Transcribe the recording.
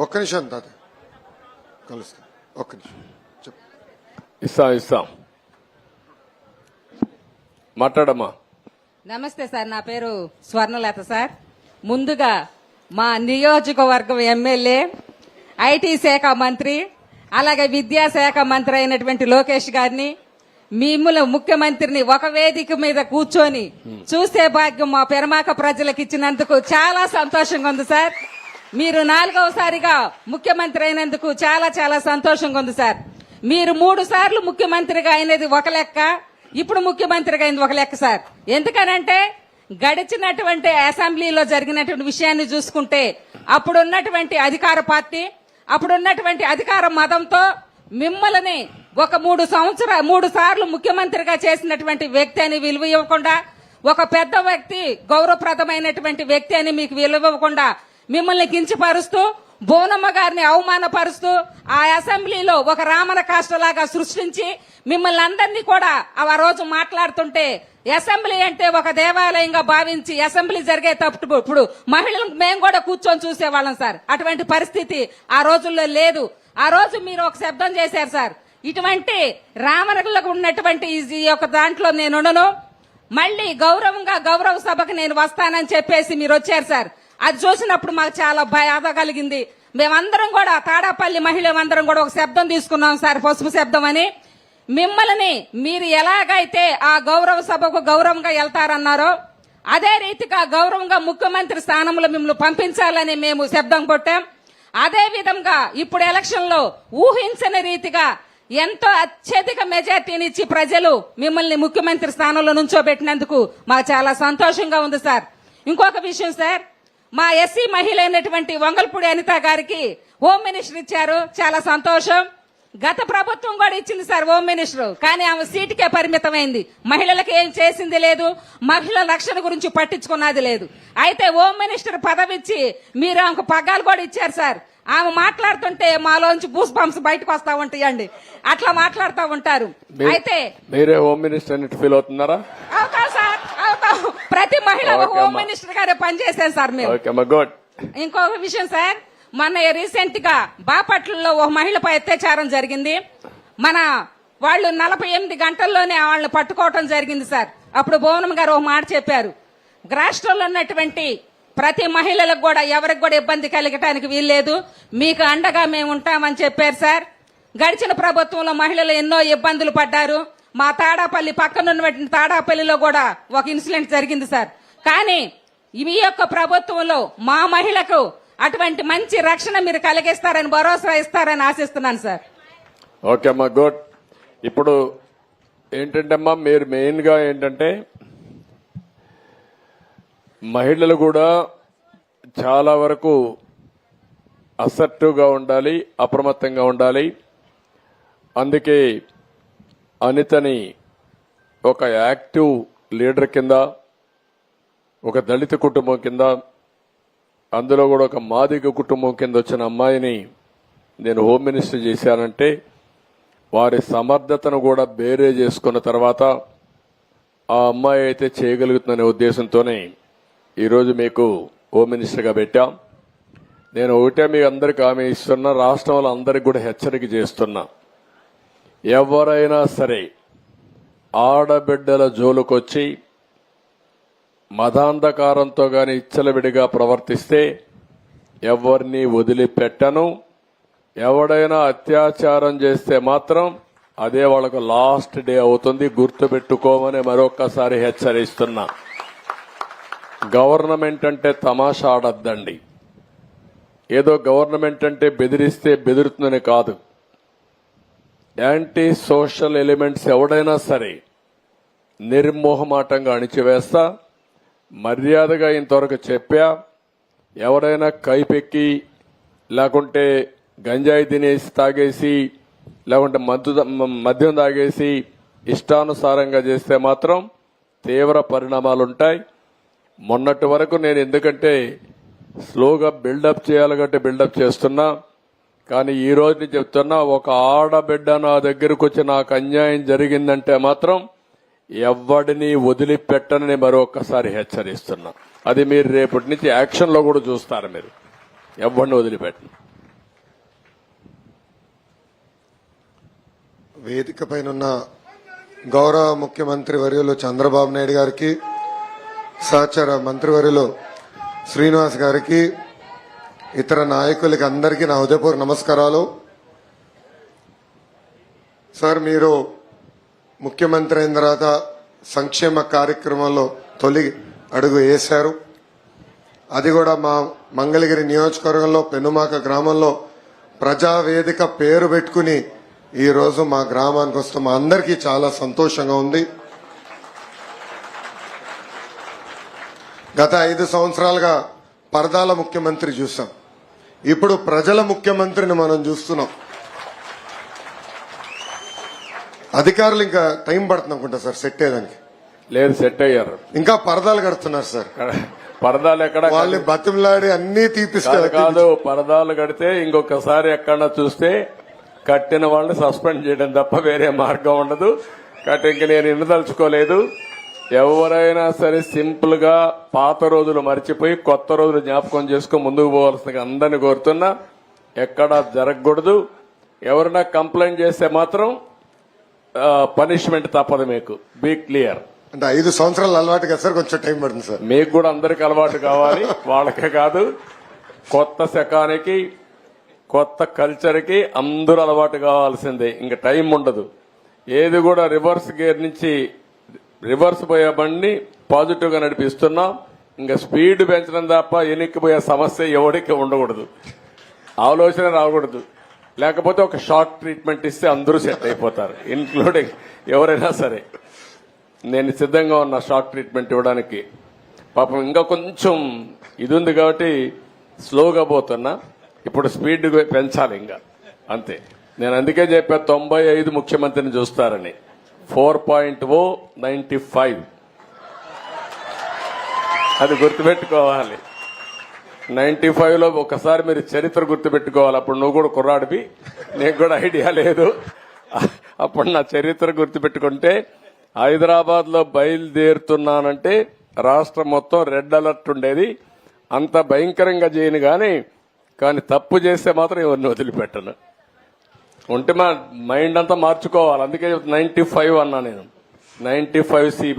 ఒక్క నిమిషం తాత కలుస్తాం. ఒక్క నిమిషం ఇస్తాం మాట్లాడమ్మా. నమస్తే సార్, నా పేరు స్వర్ణలత సార్. ముందుగా మా నియోజకవర్గం ఎమ్మెల్యే, ఐటీ శాఖ మంత్రి, అలాగే విద్యాశాఖ మంత్రి అయినటువంటి లోకేష్ గారిని, మిమ్మల్ని ముఖ్యమంత్రిని ఒక వేదిక మీద కూర్చొని చూసే భాగ్యం మా పెరమాక ప్రజలకు ఇచ్చినందుకు చాలా సంతోషంగా ఉంది సార్. మీరు 4వసారిగా ముఖ్యమంత్రి అయినందుకు చాలా చాలా సంతోషంగా ఉంది సార్. మీరు 3 సార్లు ముఖ్యమంత్రిగా అయినది ఒక లెక్క, ఇప్పుడు ముఖ్యమంత్రిగా అయింది ఒక లెక్క సార్. ఎందుకనంటే గడిచినటువంటి అసెంబ్లీలో జరిగినటువంటి విషయాన్ని చూసుకుంటే అప్పుడున్నటువంటి అధికార పార్టీ, అప్పుడున్నటువంటి అధికార మతంతో మిమ్మల్ని ఒక 3 సార్లు ముఖ్యమంత్రిగా చేసినటువంటి వ్యక్తి అని విలువ ఇవ్వకుండా, ఒక పెద్ద వ్యక్తి, గౌరవప్రదమైనటువంటి వ్యక్తి అని మీకు విలువ ఇవ్వకుండా మిమ్మల్ని కించపరుస్తూ, బోనమ్మ గారిని అవమానపరుస్తూ ఆ అసెంబ్లీలో ఒక రామన కాష్టలాగా సృష్టించి మిమ్మల్ని అందరినీ కూడా ఆ రోజు మాట్లాడుతుంటే, అసెంబ్లీ అంటే ఒక దేవాలయంగా భావించి అసెంబ్లీ జరిగేటప్పుడు ఇప్పుడు మహిళలు మేము కూడా కూర్చొని చూసేవాళ్ళం సార్. అటువంటి పరిస్థితి ఆ రోజుల్లో లేదు. ఆ రోజు మీరు ఒక శబ్దం చేశారు సార్, ఇటువంటి రామనగర్లకు ఉన్నటువంటి ఈ యొక్క దాంట్లో నేను ఉండను, మళ్ళీ గౌరవ సభకు నేను వస్తానని చెప్పేసి మీరు వచ్చారు సార్. అది చూసినప్పుడు మాకు చాలా బాధ కలిగింది. మేమందరం కూడా తాడాపల్లి మహిళలందరం కూడా ఒక శబ్దం తీసుకున్నాం సార్, పసుపు శబ్దం అని. మిమ్మల్ని మీరు ఎలాగైతే ఆ గౌరవ సభకు గౌరవంగా వెళ్తారన్నారో అదే రీతిగా గౌరవంగా ముఖ్యమంత్రి స్థానంలో మిమ్మల్ని పంపించాలని మేము శబ్దం కొట్టాం. అదే విధంగా ఇప్పుడు ఎలక్షన్ లో ఊహించని రీతిగా ఎంతో అత్యధిక మెజార్టీనిచ్చి ప్రజలు మిమ్మల్ని ముఖ్యమంత్రి స్థానంలో నుంచోబెట్టినందుకు మాకు చాలా సంతోషంగా ఉంది సార్. ఇంకొక విషయం సార్, మా ఎస్సీ మహిళ అయినటువంటి వంగల్పూడి అనిత గారికి హోమ్ మినిస్టర్ ఇచ్చారు, చాలా సంతోషం. గత ప్రభుత్వం కూడా ఇచ్చింది సార్ హోమ్ మినిస్టర్, కానీ ఆమె సీటుకే పరిమితమైంది. మహిళలకు ఏం చేసింది లేదు, మహిళల రక్షణ గురించి పట్టించుకున్నది లేదు. అయితే హోమ్ మినిస్టర్ పదవి ఇచ్చి మీరు ఆమెకు పగ్గాలు కూడా ఇచ్చారు సార్. ఆమె మాట్లాడుతుంటే మాలోంచి బూస్ బంప్స్ బయటకు వస్తా ఉంటాయండి, అట్లా మాట్లాడుతూ ఉంటారు. అయితే మీరే హోమ్ మినిస్టర్ ఫీల్ అవుతున్నారా? అవుతాం సార్, అవుతాం. ప్రతి మహిళ హోమ్ మినిస్టర్ గారే పనిచేశారు సార్ మేము. ఇంకొక విషయం సార్, మొన్న రీసెంట్ గా బాపట్లలో ఒక మహిళపై అత్యాచారం జరిగింది. మన వాళ్ళు 48 గంటల్లోనే వాళ్ళని పట్టుకోవటం జరిగింది సార్. అప్పుడు భువనమ్మ గారు ఒక మాట చెప్పారు, రాష్ట్రంలో ఉన్నటువంటి ప్రతి మహిళలకు కూడా ఎవరికి కూడా ఇబ్బంది కలగటానికి వీల్లేదు, మీకు అండగా మేము ఉంటామని చెప్పారు సార్. గడిచిన ప్రభుత్వంలో మహిళలు ఎన్నో ఇబ్బందులు పడ్డారు. మా తాడాపల్లి పక్కనున్నటువంటి తాడాపల్లిలో కూడా ఒక ఇన్సిడెంట్ జరిగింది సార్. కానీ మీ యొక్క ప్రభుత్వంలో మా మహిళకు అటువంటి మంచి రక్షణ మీరు కలిగిస్తారని, భరోసా ఇస్తారని ఆశిస్తున్నాను సార్. ఓకే అమ్మా, గుడ్. ఇప్పుడు ఏంటంటే అమ్మా, మీరు మెయిన్ గా ఏంటంటే మహిళలు కూడా చాలా వరకు అసర్టివ్ గా ఉండాలి, అప్రమత్తంగా ఉండాలి. అందుకే అనితని ఒక యాక్టివ్ లీడర్ కింద, ఒక దళిత కుటుంబం కింద, అందులో కూడా ఒక మాదిగ కుటుంబం కింద వచ్చిన అమ్మాయిని నేను హోమ్ మినిస్టర్ చేశానంటే వారి సమర్థతను కూడా బేరే చేసుకున్న తర్వాత ఆ అమ్మాయి అయితే చేయగలుగుతుందనే ఉద్దేశంతోనే ఈరోజు మీకు హోమ్ మినిస్టర్గా పెట్టాం. నేను ఒకటే మీ అందరికి హామీ ఇస్తున్నా, రాష్ట్రంలో అందరికి కూడా హెచ్చరిక చేస్తున్నా, ఎవరైనా సరే ఆడబిడ్డల జోలుకొచ్చి మదాంధకారంతో గాని ఇచ్చలవిడిగా ప్రవర్తిస్తే ఎవరిని వదిలిపెట్టను. ఎవడైనా అత్యాచారం చేస్తే మాత్రం అదే వాళ్ళకు లాస్ట్ డే అవుతుంది, గుర్తుపెట్టుకోమని మరొక్కసారి హెచ్చరిస్తున్నా. గవర్నమెంట్ అంటే తమాషా ఆడద్దండి. ఏదో గవర్నమెంట్ అంటే బెదిరిస్తే బెదురుతుందని కాదు. యాంటీ సోషల్ ఎలిమెంట్స్ ఎవడైనా సరే నిర్మోహమాటంగా అణిచివేస్తా. మర్యాదగా ఇంతవరకు చెప్పా, ఎవరైనా కైపెక్కి లేకుంటే గంజాయి తినేసి తాగేసి లేకుంటే మద్యం తాగేసి ఇష్టానుసారంగా చేస్తే మాత్రం తీవ్ర పరిణామాలుంటాయి. మొన్నటి వరకు నేను ఎందుకంటే స్లోగా బిల్డప్ చేయాలి కాబట్టి బిల్డప్ చేస్తున్నా, కానీ ఈ రోజు చెప్తున్నా, ఒక ఆడబిడ్డ నా దగ్గరకు వచ్చి నాకు అన్యాయం జరిగిందంటే మాత్రం ఎవడిని వదిలిపెట్టనని మరొకసారి హెచ్చరిస్తున్నా. అది మీరు రేపటి నుంచి యాక్షన్ లో కూడా చూస్తారు. మీరు ఎవరిని వదిలిపెట్టను. వేదిక పైన ఉన్న గౌరవ ముఖ్యమంత్రి వర్యులు చంద్రబాబు నాయుడు గారికి, సహచర మంత్రివర్యులు శ్రీనివాస్ గారికి, ఇతర నాయకులకి అందరికీ నా హృదయపూర్వక నమస్కారాలు. సార్, మీరు ముఖ్యమంత్రి అయిన తర్వాత సంక్షేమ కార్యక్రమంలో తొలి అడుగు వేశారు. అది కూడా మా మంగళగిరి నియోజకవర్గంలో పెనుమాక గ్రామంలో ప్రజావేదిక పేరు పెట్టుకుని ఈ రోజు మా గ్రామానికి వస్తే మా అందరికీ చాలా సంతోషంగా ఉంది. గత 5 సంవత్సరాలుగా పరదాల ముఖ్యమంత్రి చూసాం, ఇప్పుడు ప్రజల ముఖ్యమంత్రిని మనం చూస్తున్నాం. అధికారులు ఇంకా టైం పడుతుంది అనుకుంటా సార్ సెట్ అయ్యేదానికి. లేదు, సెట్ అయ్యారు. ఇంకా పరదాలు కడుతున్నారు సార్. పరదాలు ఎక్కడ వాళ్ళు బతిమలాడి అన్ని తీపిస్తారు. కాదు, పరదాలు కడితే ఇంకొకసారి ఎక్కడన్నా చూస్తే కట్టిన వాళ్ళని సస్పెండ్ చేయడం తప్ప వేరే మార్గం ఉండదు. కాబట్టి ఇంక నేను ఎన్నుదలుచుకోలేదు. ఎవరైనా సరే సింపుల్ గా పాత రోజులు మర్చిపోయి కొత్త రోజులు జ్ఞాపకం చేసుకుని ముందుకు పోవాల్సిందిగా అందరిని కోరుతున్నా. ఎక్కడా జరగకూడదు. ఎవరైనా కంప్లైంట్ చేస్తే మాత్రం పనిష్మెంట్ తప్పదు. మీకు బీ క్లియర్. అంటే 5 సంవత్సరాలు అలవాటు కదా సార్, కొంచెం టైం పడుతుంది సార్. మీకు కూడా అందరికి అలవాటు కావాలి, వాళ్ళకే కాదు. కొత్త శకానికి, కొత్త కల్చర్కి అందరూ అలవాటు కావాల్సిందే. ఇంకా టైం ఉండదు. ఏది కూడా రివర్స్ గేర్ నుంచి రివర్స్ పోయే బండిని పాజిటివ్ గా నడిపిస్తున్నాం. ఇంకా స్పీడ్ పెంచడం తప్ప ఎనిక్కిపోయే సమస్య ఎవరికి ఉండకూడదు, ఆలోచన రాకూడదు. లేకపోతే ఒక షార్ట్ ట్రీట్మెంట్ ఇస్తే అందరూ సెట్ అయిపోతారు, ఇన్క్లూడింగ్ ఎవరైనా సరే. నేను సిద్ధంగా ఉన్నా షార్ట్ ట్రీట్మెంట్ ఇవ్వడానికి. పాపం ఇంకా కొంచెం ఇది ఉంది కాబట్టి స్లోగా పోతున్నా. ఇప్పుడు స్పీడ్ పెంచాలి ఇంకా, అంతే. నేను అందుకే చెప్పా 95 ముఖ్యమంత్రిని చూస్తారని. 4.0 95 అది గుర్తుపెట్టుకోవాలి. 95లో ఒకసారి మీరు చరిత్ర గుర్తుపెట్టుకోవాలి. అప్పుడు నువ్వు కూడా కుర్రాడివి, నీకు కూడా ఐడియా లేదు. అప్పుడు నా చరిత్ర గుర్తుపెట్టుకుంటే, హైదరాబాద్ లో బయలుదేరుతున్నానంటే రాష్ట్రం మొత్తం రెడ్ అలర్ట్ ఉండేది. అంత భయంకరంగా చేయను కానీ తప్పు చేస్తే మాత్రం ఎవరిని వదిలిపెట్టను. ఉంటే మా మైండ్ అంతా మార్చుకోవాలి. అందుకే 95 అన్నా నేను. 95 CB